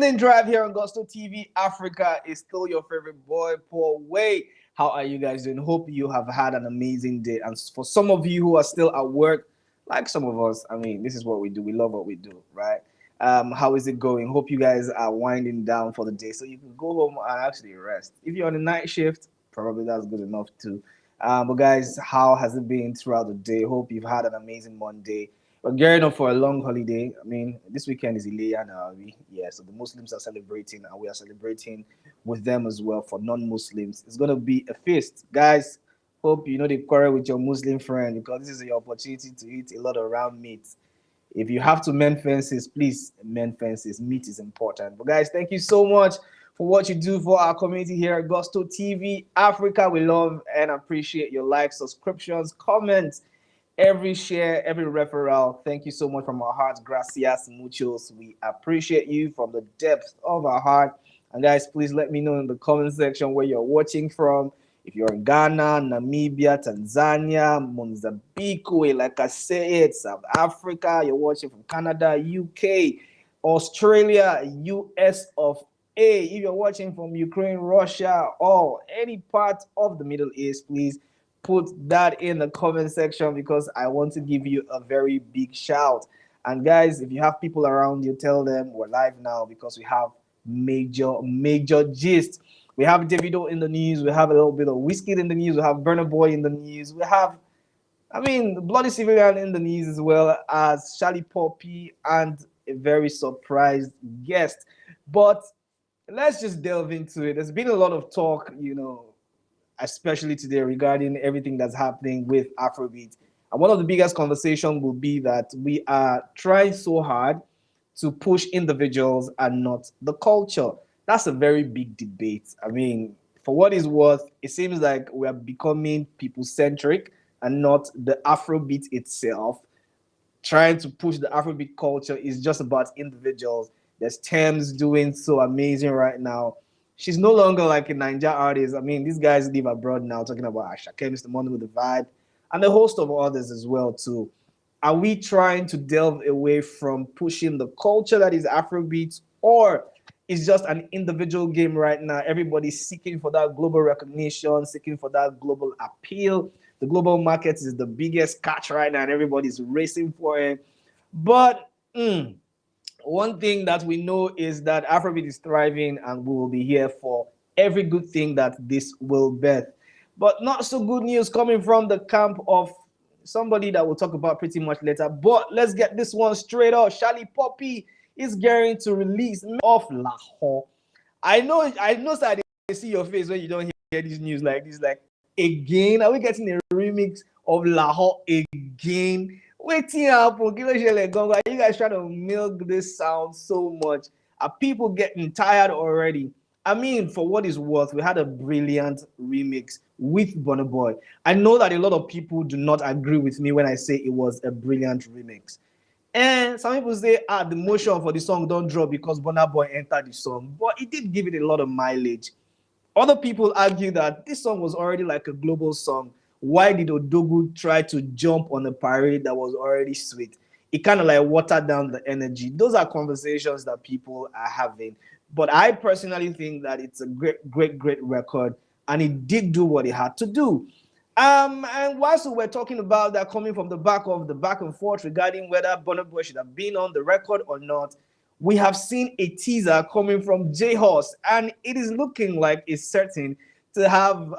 evening drive here on Gusto TV Africa is still your favorite boy, Paul Way. How are you guys doing? Hope you have had an amazing day. And for some of you who are still at work, like some of us, I mean, this is what we do. We love what we do, right? How is it going? Hope you guys are winding down for the day so you can go home and actually rest. If you're on a night shift, probably that's good enough too. But guys, how has it been throughout the day? Hope you've had an amazing Monday. We're gearing up for a long holiday. I mean, this weekend is Ileya now. Yeah, so the Muslims are celebrating, and we are celebrating with them as well. For non-Muslims, it's gonna be a feast, guys. Hope you know the quarrel with your Muslim friend because this is your opportunity to eat a lot of round meat. If you have to mend fences, please mend fences. Meat is important. But guys, thank you so much for what you do for our community here at Gusto TV Africa. We love and appreciate your likes, subscriptions, comments, every share, every referral. Thank you so much from our hearts. Gracias muchos. We appreciate you from the depth of our heart. And guys, please let me know in the comment section where you're watching from. If you're in Ghana, Namibia, Tanzania, Mozambique, like I said, South Africa, you're watching from Canada, UK, Australia, US of A. If you're watching from Ukraine, Russia, or any part of the Middle East, please put that in the comment section because I want to give you a very big shout. And guys, if you have people around you, tell them we're live now because we have major gist. We have Davido in the news. We have a little bit of Whiskey in the news. We have Burna Boy in the news. We have, I mean, the Bloody Civilian in the news as well as Shallipopi and a very surprised guest. But let's just delve into it. There's been a lot of talk, especially today regarding everything that's happening with Afrobeat. And one of the biggest conversations will be that we are trying so hard to push individuals and not the culture. That's a very big debate. I mean, for what is worth, it seems like we are becoming people centric and not the Afrobeat itself. Trying to push the Afrobeat culture is just about individuals. There's Thames doing so amazing right now. She's no longer like a Ninja artist. I mean, these guys live abroad now, talking about Asha, Mr. Money with the Vibe, and a host of others as well too. Are we trying to delve away from pushing the culture that is Afrobeat, or it's just an individual game right now? Everybody's seeking for that global recognition, seeking for that global appeal. The global market is the biggest catch right now, and everybody's racing for it. But one thing that we know is that Afrobeat is thriving, and we will be here for every good thing that this will birth. But not so good news coming from the camp of somebody that we'll talk about pretty much later. But let's get this one straight up. Shallipopi is going to release of Lahore. I know that I see your face when you don't hear this news like this. Like, again, are we getting a remix of Lahore again? Waiting up, are you guys trying to milk this sound so much? Are people getting tired already? I mean, for what it's worth, we had a brilliant remix with Burna Boy. I know that a lot of people do not agree with me when I say it was a brilliant remix. And some people say, the motion for the song don't drop because Burna Boy entered the song. But it did give it a lot of mileage. Other people argue that this song was already like a global song. Why did Odogu try to jump on a parade that was already sweet? It kind of like watered down the energy. Those are conversations that people are having. But I personally think that it's a great record, and it did do what it had to do. And whilst we're talking about that, coming from the back of the back and forth regarding whether Burna Boy should have been on the record or not, we have seen a teaser coming from J-Horse, and it is looking like it's certain to have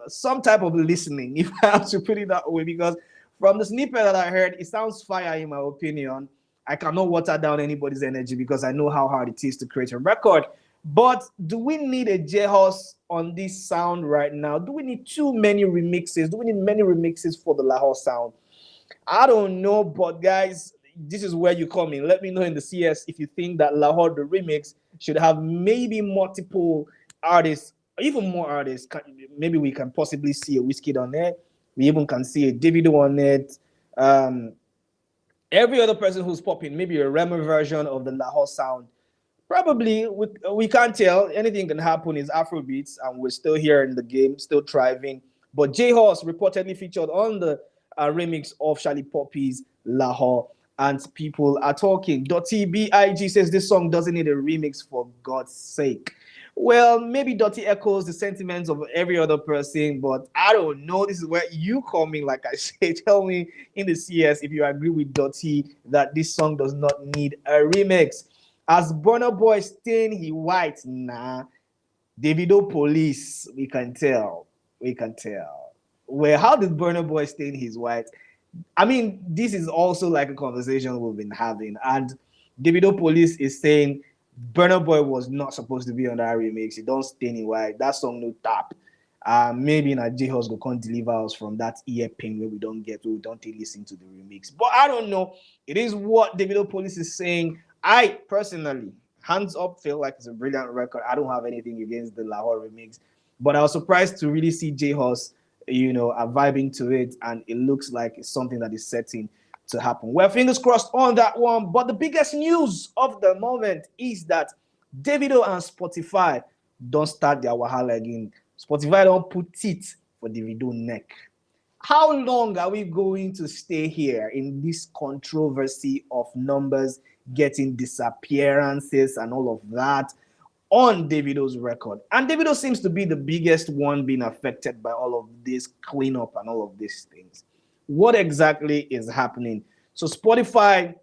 some type of listening, if I have to put it that way, because from the snippet that I heard, it sounds fire in my opinion. I cannot water down anybody's energy because I know how hard it is to create a record. But do we need a J-Horse on this sound right now? Do we need too many remixes? Do we need many remixes for the Lahore sound? I don't know, but guys, this is where you come in. Let me know in the CS if you think that Lahore the remix should have maybe multiple artists, or even more artists. Maybe we can possibly see a Whiskey on it. We even can see a Davido on it. Every other person who's popping, maybe a Rema version of the Lahore sound. Probably we can't tell. Anything can happen. It's Afrobeats, and we're still here in the game, still thriving. But J Horse reportedly featured on the remix of Shallipopi's Lahore. and people are talking. Dotty Big says this song doesn't need a remix for God's sake. Well, maybe Dotty echoes the sentiments of every other person, but I don't know. This is where you come in, like I say. Tell me in the CS if you agree with Dotty that this song does not need a remix. As Burna Boy stain he white, nah. Davido police, we can tell. We can tell. Well, how did Burna Boy stain his white? I mean, this is also like a conversation we've been having, and Davido Police is saying Burna Boy was not supposed to be on that remix. He don't stay anywhere. That song no tap. Maybe in a J-House go can't deliver us from that ear pain where we don't listen to the remix. But I don't know. It is what Davido Police is saying. I personally, hands up, feel like it's a brilliant record. I don't have anything against the Lahore remix, but I was surprised to really see J-House are vibing to it, and it looks like it's something that is setting to happen. Well, fingers crossed on that one. But the biggest news of the moment is that Davido and Spotify don't start their wahala again. Spotify don't put teeth for Davido neck. How long are we going to stay here in this controversy of numbers getting disappearances and all of that on Davido's record? And Davido seems to be the biggest one being affected by all of this cleanup and all of these things. What exactly is happening? So Spotify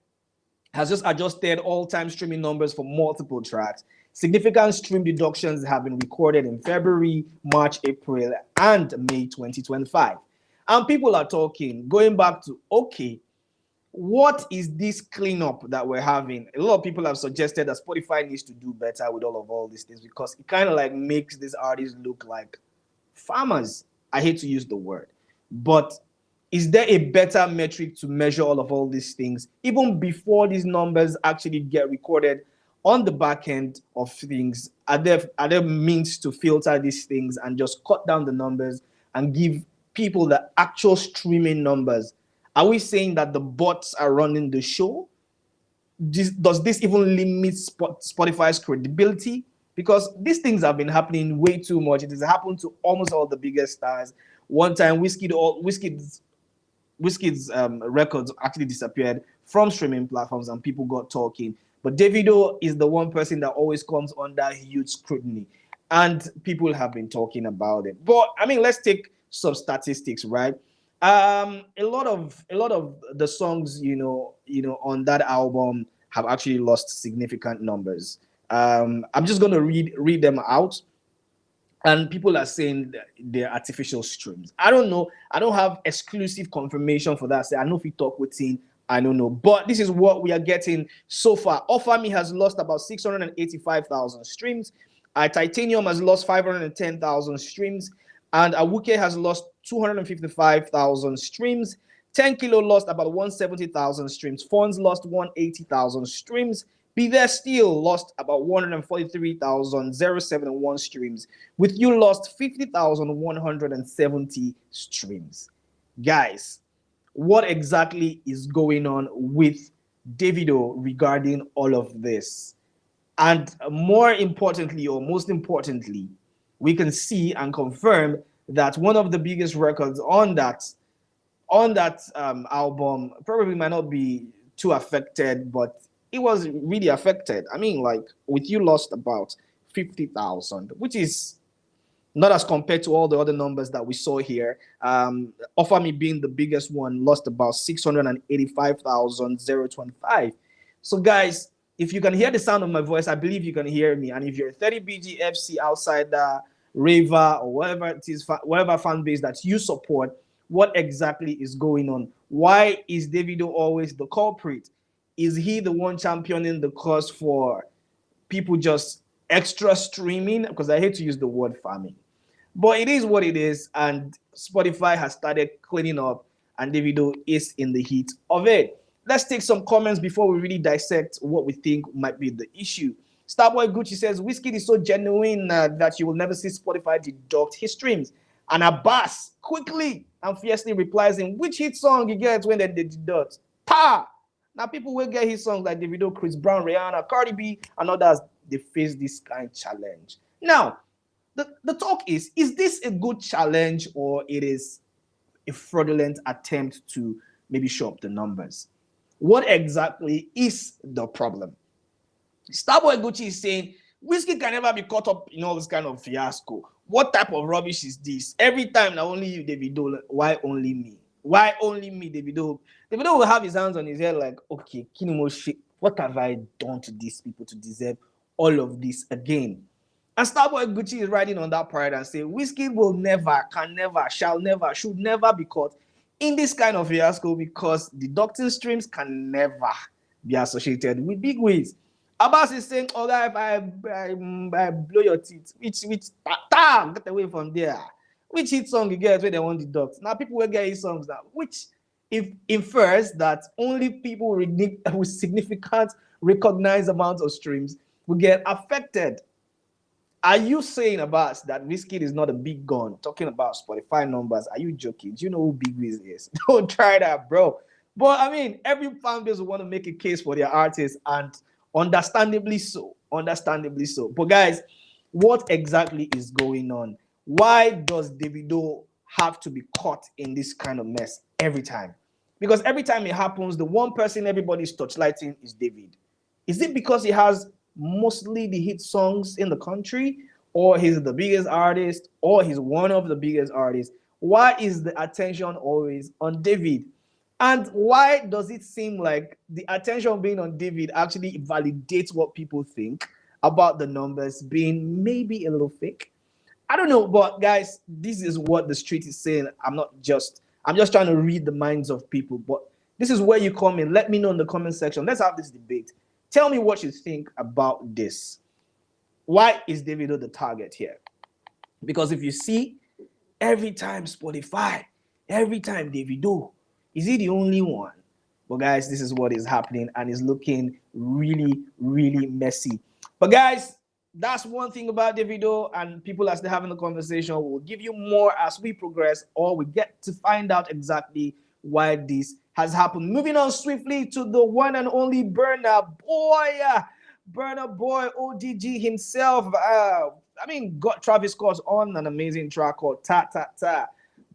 has just adjusted all-time streaming numbers for multiple tracks. Significant stream deductions have been recorded in February, March, April, and May 2025. And people are talking, going back to, okay, what is this cleanup that we're having? A lot of people have suggested that Spotify needs to do better with all these things, because it kind of like makes these artists look like farmers. I hate to use the word, but is there a better metric to measure all these things even before these numbers actually get recorded on the back end of things? Are there means to filter these things and just cut down the numbers and give people the actual streaming numbers? Are we saying that the bots are running the show? Does this even limit Spotify's credibility? Because these things have been happening way too much. It has happened to almost all the biggest stars. One time, Wizkid's records actually disappeared from streaming platforms, and people got talking. But Davido is the one person that always comes under huge scrutiny, and people have been talking about it. But I mean, let's take some statistics, right? A lot of the songs, on that album have actually lost significant numbers. I'm just gonna read them out, and people are saying they're artificial streams. I don't know. I don't have exclusive confirmation for that. I know if we talk with team, I don't know. But this is what we are getting so far. Offer Me has lost about 685,000 streams. Titanium has lost 510,000 streams. And Awuke has lost 255,000 streams. 10 Kilo lost about 170,000 streams. Fonz lost 180,000 streams. Be There Still lost about 143,071 streams. With You lost 50,170 streams. Guys, what exactly is going on with Davido regarding all of this? And more importantly, or most importantly, we can see and confirm that one of the biggest records on that album probably might not be too affected, but it was really affected. I mean, like, With You lost about 50,000, which is not as compared to all the other numbers that we saw here. Offer Me being the biggest one lost about 685,025. So guys, if you can hear the sound of my voice, I believe you can hear me. And if you're a 30BGFC outsider, raver, or whatever it is, whatever fan base that you support, what exactly is going on? Why is Davido always the culprit? Is he the one championing the cause for people just extra streaming? Because I hate to use the word farming, but it is what it is, and Spotify has started cleaning up, and Davido is in the heat of it. Let's take some comments before we really dissect what we think might be the issue. Starboy Gucci says, Whiskey is so genuine that you will never see Spotify deduct his streams. And Abbas quickly and fiercely replies in, which hit song you get when they deduct? Pa! Now people will get his songs like Davido, Chris Brown, Rihanna, Cardi B, and others. They face this kind of challenge. Now, the talk is this a good challenge, or it is a fraudulent attempt to maybe show up the numbers? What exactly is the problem? Starboy Gucci is saying whiskey can never be caught up in all this kind of fiasco. What type of rubbish is this? Every time now only you, Davido. Why only me? Why only me, Davido? Davido will have his hands on his head like, okay, Kinimo shit. What have I done to these people to deserve all of this again? And Starboy Gucci is riding on that pride and saying whiskey will never, can never, shall never, should never be caught in this kind of fiasco because deducting streams can never be associated with big wins. Abbas is saying, oh, if I blow your teeth, which get away from there. Which hit song you get where they want deduct? Now people will get hit songs now, which if infers that only people with significant recognized amounts of streams will get affected. Are you saying, Abbas, that Wizkid is not a big gun? Talking about Spotify numbers, are you joking? Do you know who Big Wiz is? Don't try that, bro. But I mean, every fan base will want to make a case for their artists, and understandably so. Understandably so. But guys, what exactly is going on? Why does Davido have to be caught in this kind of mess every time? Because every time it happens, the one person everybody's touchlighting is David. Is it because he has mostly the hit songs in the country, or he's the biggest artist, or he's one of the biggest artists? Why is the attention always on David? And why does it seem like the attention being on David actually validates what people think about the numbers being maybe a little fake? I don't know, but guys, this is what the street is saying. I'm just trying to read the minds of people, but this is where you come in. Let me know in the comment section. Let's have this debate. Tell me what you think about this. Why is Davido the target here? Because if you see, every time Spotify, every time Davido, is he the only one? But guys, this is what is happening, and it's looking really, really messy. But guys, that's one thing about Davido, and people are still having the conversation. We'll give you more as we progress, or we get to find out exactly why this has happened. Moving on swiftly to the one and only Burna Boy. Burna Boy, ODG himself. Got Travis Scott on an amazing track called Ta Ta Ta.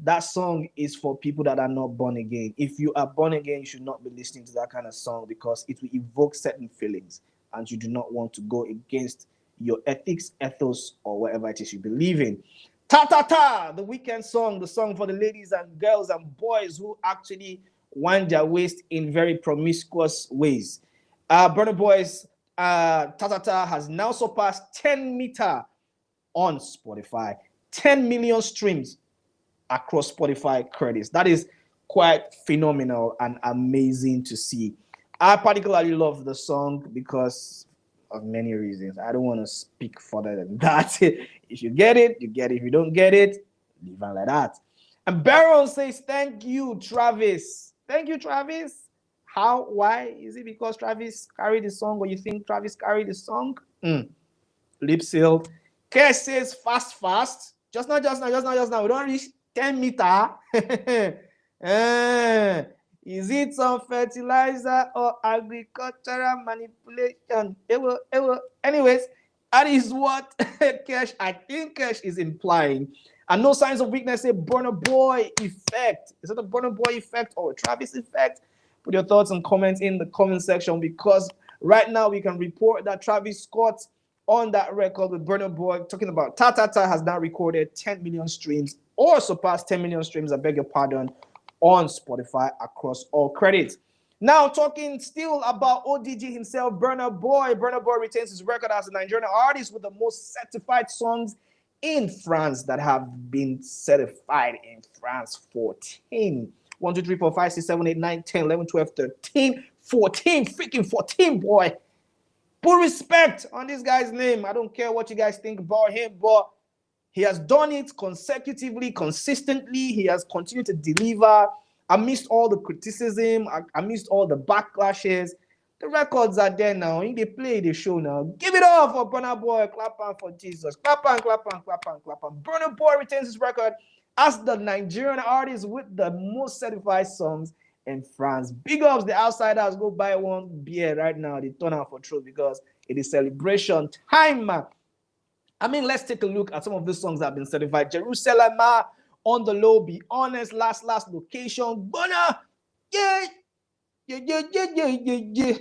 That song is for people that are not born again. If you are born again, you should not be listening to that kind of song because it will evoke certain feelings, and you do not want to go against your ethics, ethos, or whatever it is you believe in. Ta Ta Ta, the weekend song, the song for the ladies and girls and boys who actually wind their waist in very promiscuous ways. Burna Boy's Ta Ta Ta has now surpassed 10 meter on Spotify, 10 million streams across Spotify credits. That is quite phenomenal and amazing to see. I particularly love the song because of many reasons. I don't want to speak further than that. If you get it, you get it. If you don't get it, leave it like that. And Baron says, thank you, Travis. Thank you, Travis. How? Why? Is it because Travis carried the song, or you think Travis carried the song? Lip seal. K says, fast. Just now. We don't reach 10 meter. Is it some fertilizer or agricultural manipulation? Anyways, that is what I think Cash is implying. And no signs of weakness, say Burna Boy effect. Is it a Burna Boy effect or a Travis effect? Put your thoughts and comments in the comment section, because right now we can report that Travis Scott on that record with Burna Boy talking about Ta Ta Ta has now recorded 10 million streams, or surpassed 10 million streams, I beg your pardon, on Spotify across all credits. Now, talking still about ODG himself, Burna Boy. Burna Boy retains his record as a Nigerian artist with the most certified songs in France that have been certified in France. 14. 1, 2, 3, 4, 5, 6, 7, 8, 9, 10, 11, 12, 13, 14. Freaking 14, boy. Put respect on this guy's name. I don't care what you guys think about him, but he has done it consecutively, consistently. He has continued to deliver amidst all the criticism, amidst all the backlashes. The records are there now. They play the show now. Give it up for Burna Boy. Clap on for Jesus. Clap on. Burna Boy retains his record as the Nigerian artist with the most certified songs in France. Big ups, the outsiders. Go buy one beer right now. They turn out for truth because it is celebration time. Let's take a look at some of the songs that have been certified. Jerusalem, On the Low, Be Honest, Last Location, Burna, yeah. Yeah, yeah, yeah, yeah, yeah, yeah.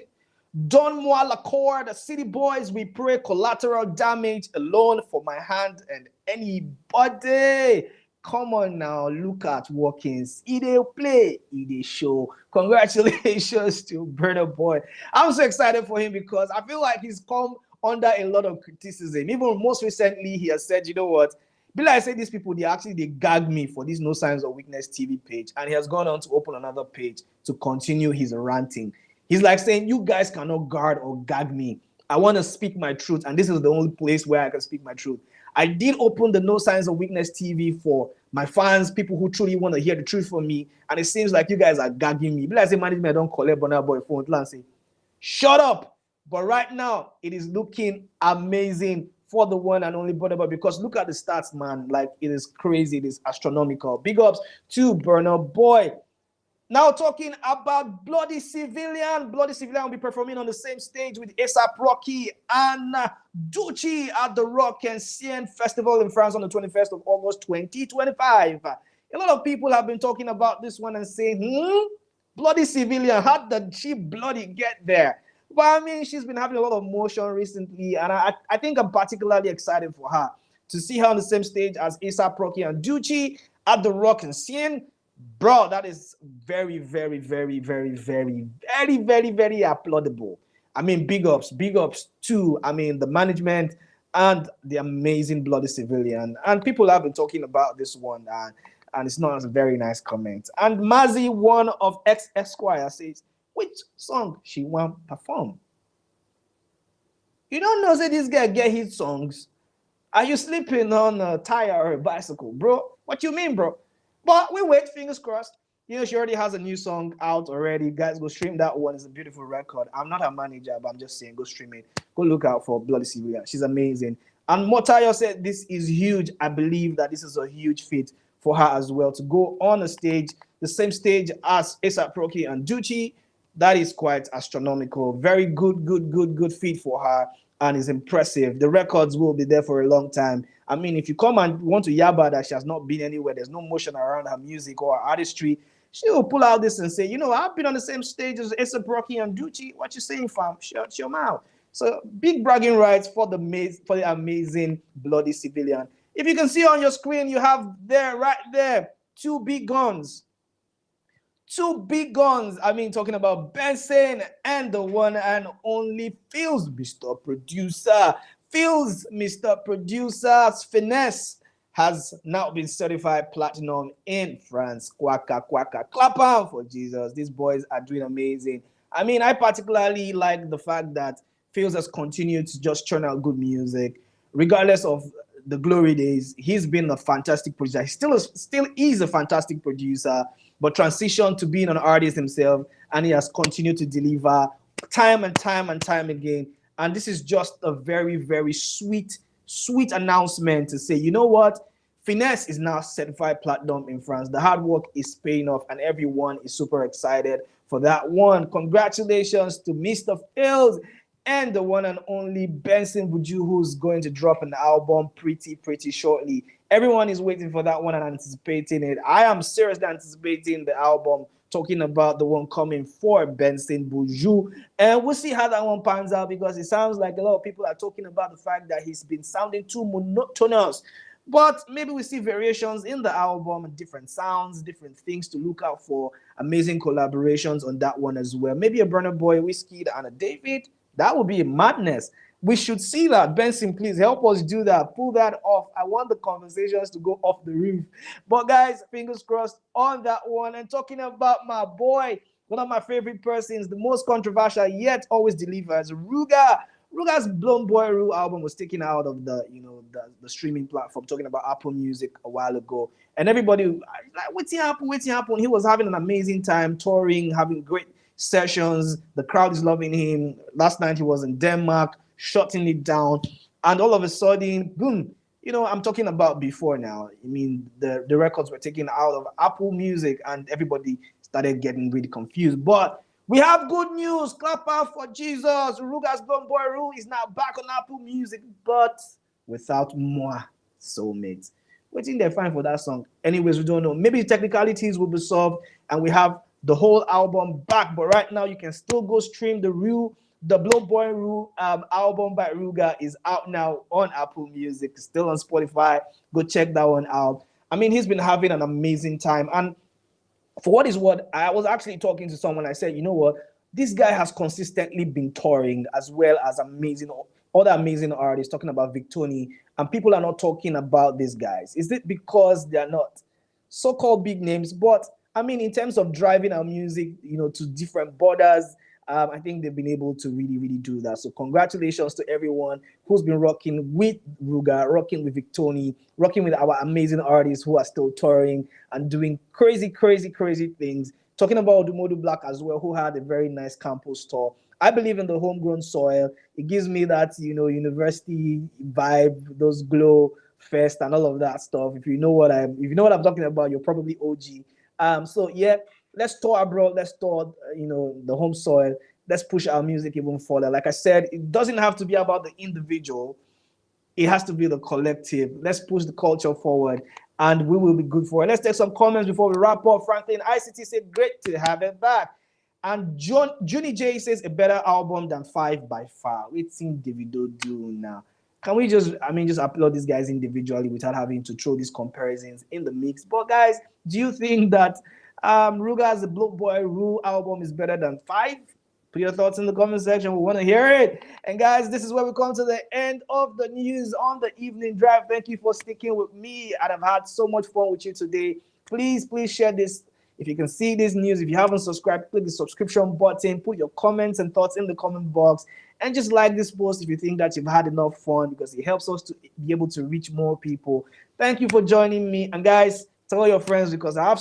Don moi l'accord, the city boys, we pray collateral damage alone for my hand and anybody. Come on now, look at Watkins. He dey play, he dey show. Congratulations to Burna Boy. I'm so excited for him because I feel like he's come under a lot of criticism. Even most recently, he has said, you know what? Be like I say, these people they gag me for this No Signs of Weakness TV page, and he has gone on to open another page to continue his ranting. He's like saying, you guys cannot guard or gag me. I want to speak my truth, and this is the only place where I can speak my truth. I did open the No Signs of Weakness TV for my fans, people who truly want to hear the truth from me, and it seems like you guys are gagging me. Be like I say, management don't collect Burna Boy phone and say, shut up. But right now, it is looking amazing for the one and only Burna Boy because look at the stats, man. Like, it is crazy. It is astronomical. Big ups to Burna Boy. Now talking about Bloody Civilian. Bloody Civilian will be performing on the same stage with A$AP Rocky and Doechii at the Rock and Seine Festival in France on the 21st of August 2025. A lot of people have been talking about this one and saying, Bloody Civilian, how did she bloody get there? But I mean, she's been having a lot of motion recently, and I think I'm particularly excited for her to see her on the same stage as A$AP Rocky and Doechii at the Rock and Seine. Bro, that is very, very, very, very, very, very, very, very applaudable. I mean, big ups to, I mean, the management and the amazing Bloody Civilian. And people have been talking about this one, and it's not a very nice comment. And Mazzy, one of X Esquire, says, which song she want perform? You don't know say this guy get hit songs. Are you sleeping on a tire or a bicycle, bro? What you mean, bro? But we wait, fingers crossed. You know, she already has a new song out already. Guys, go stream that one. It's a beautiful record. I'm not her manager, but I'm just saying, go stream it. Go look out for Bloody Civilian. She's amazing. And Motayo said this is huge. I believe that this is a huge feat for her as well to go on a stage, the same stage as A$AP Rocky and Doechii. That is quite astronomical. Very good feat for her, and is impressive. The records will be there for a long time. I mean, if you come and want to yabba that she has not been anywhere, there's no motion around her music or her artistry, she will pull out this and say, you know, I've been on the same stage as A$AP Rocky and Doechii. What you saying, fam? Shut your mouth. So big bragging rights for the amazing Bloody Civilian. If you can see on your screen, you have there, right there, two big guns. Two big guns. I mean, talking about Bnxn and the one and only Pheelz, Mr. Producer. Pheelz, Mr. Producer's Finesse has now been certified platinum in France. Quacka, quacka. Clap on for Jesus. These boys are doing amazing. I mean, I particularly like the fact that Pheelz has continued to just churn out good music, regardless of the glory days. He's been a fantastic producer. He still is a fantastic producer, but transitioned to being an artist himself, and he has continued to deliver time and time and time again. And this is just a very, very sweet announcement to say, you know what? Finesse is now certified platinum in France. The hard work is paying off, and everyone is super excited for that one. Congratulations to Mr. Pheelz and the one and only Bnxn Buju, who's going to drop an album pretty shortly. Everyone is waiting for that one and anticipating it. I am seriously anticipating the album, talking about the one coming for Bnxn Buju. And we'll see how that one pans out, because it sounds like a lot of people are talking about the fact that he's been sounding too monotonous. But maybe we see variations in the album, different sounds, different things to look out for. Amazing collaborations on that one as well. Maybe a Burna Boy, Wizkid, and a David. That would be madness. We should see that. Bnxn, please help us do that. Pull that off. I want the conversations to go off the roof. But guys, fingers crossed on that one. And talking about my boy, one of my favorite persons, the most controversial yet always delivers, Ruga. Ruga's Blown Boy Rule album was taken out of the streaming platform, talking about Apple Music a while ago. And everybody like, what's happened? He was having an amazing time touring, having great sessions. The crowd is loving him. Last night he was in Denmark, shutting it down, and all of a sudden, boom! You know, I'm talking about before now. I mean, the records were taken out of Apple Music, and everybody started getting really confused. But we have good news. Clap out for Jesus. Ruga's Blown Boy Rule is now back on Apple Music, but without more soulmates. What did they find for that song? Anyways, we don't know. Maybe technicalities will be solved, and we have the whole album back. But right now, you can still go stream the Blow Boy Rule album by Ruga is out now on Apple Music, still on Spotify. Go check that one out. I mean, he's been having an amazing time. And for what is what, I was actually talking to someone. I said, you know what? This guy has consistently been touring as well as other amazing artists, talking about Victoni, and people are not talking about these guys. Is it because they are not so-called big names? But I mean, in terms of driving our music, to different borders, I think they've been able to really, really do that. So congratulations to everyone who's been rocking with Ruga, rocking with Victoni, rocking with our amazing artists who are still touring and doing crazy, crazy, crazy things. Talking about Dumodu Black as well, who had a very nice campus tour. I believe in the homegrown soil. It gives me that, university vibe, those glow fest and all of that stuff. If you know what I'm talking about, you're probably OG. So yeah, let's tour abroad. Let's tour, the home soil. Let's push our music even further. Like I said, it doesn't have to be about the individual. It has to be the collective. Let's push the culture forward, and we will be good for it. Let's take some comments before we wrap up. Franklin ICT said, "Great to have it back." And Junie J says, "A better album than 5 by far." We've seen Davido do now. Can we just upload these guys individually without having to throw these comparisons in the mix? But guys, do you think that Ruga's The Blow Boy Rule album is better than 5? Put your thoughts in the comment section. We want to hear it. And guys, this is where we come to the end of the news on the evening drive. Thank you for sticking with me. I've had so much fun with you today. Please share this. If you can see this news, if you haven't subscribed, click the subscription button, put your comments and thoughts in the comment box, and just like this post if you think that you've had enough fun, because it helps us to be able to reach more people. Thank you for joining me. And guys, tell your friends, because I have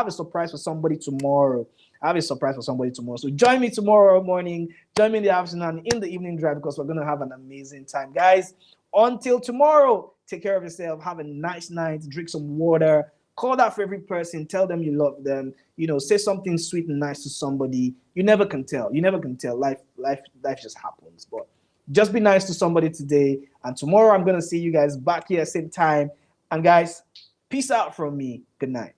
a surprise for somebody tomorrow. So join me tomorrow morning, join me in the afternoon, in the evening drive, because we're going to have an amazing time. Guys, until tomorrow, take care of yourself. Have a nice night. Drink some water. Call that favorite person. Tell them you love them. Say something sweet and nice to somebody. You never can tell. Life just happens. But just be nice to somebody today. And tomorrow I'm going to see you guys back here same time. And guys, peace out from me. Good night.